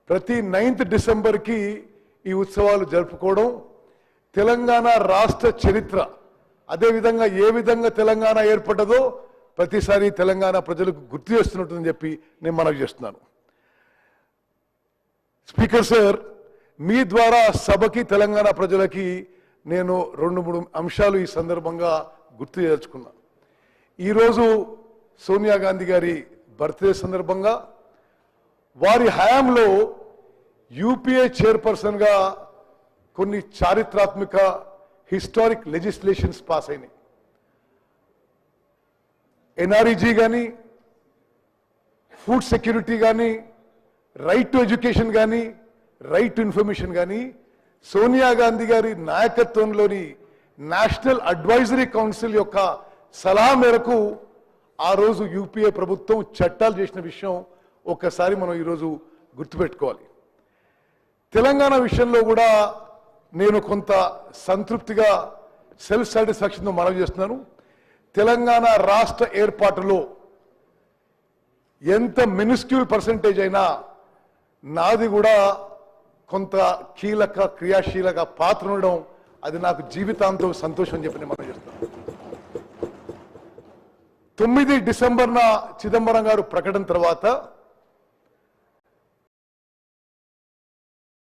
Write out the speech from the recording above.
ప్రతి 9th డిసెంబర్కి ఈ ఉత్సవాలు జరుపుకోవడం తెలంగాణ రాష్ట్ర చరిత్ర, అదేవిధంగా ఏ విధంగా తెలంగాణ ఏర్పడ్డదో ప్రతిసారి తెలంగాణ ప్రజలకు గుర్తు చేస్తున్నట్టుందని చెప్పి నేను మనవి చేస్తున్నాను. స్పీకర్ సార్, మీ ద్వారా సభకి తెలంగాణ ప్రజలకి నేను 2-3 అంశాలు ఈ సందర్భంగా గుర్తు చేయదలుచుకున్నా. ఈరోజు సోనియా గాంధీ గారి బర్త్డే సందర్భంగా వారి హయాంలో యూపీఏ చైర్పర్సన్గా కొన్ని చారిత్రాత్మక హిస్టారిక్ లెజిస్లేషన్స్ పాస్ అయినాయి. ఎన్ఆర్ఈజీ కానీ, ఫుడ్ సెక్యూరిటీ కానీ, రైట్ టు ఎడ్యుకేషన్ కానీ, రైట్ టు ఇన్ఫర్మేషన్ కానీ సోనియా గాంధీ గారి నాయకత్వంలోని నేషనల్ అడ్వైజరీ కౌన్సిల్ యొక్క సలహా మేరకు ఆ రోజు యూపీఏ ప్రభుత్వం చట్టాలు చేసిన విషయం ఒక్కసారి మనం ఈరోజు గుర్తుపెట్టుకోవాలి. తెలంగాణ విషయంలో కూడా నేను కొంత సంతృప్తిగా సెల్ఫ్ సాటిస్ఫాక్షన్తో మనవి చేస్తున్నాను. తెలంగాణ రాష్ట్ర ఏర్పాటులో ఎంత మినిస్క్యూల్ పర్సంటేజ్ అయినా నాది కూడా కొంత కీలక క్రియాశీలక పాత్ర ఉండడం అది నాకు జీవితాంతం సంతోషం చెప్పి నేను మనవి చేస్తున్నాను. 9 డిసెంబర్న చిదంబరం గారు ప్రకటన తర్వాత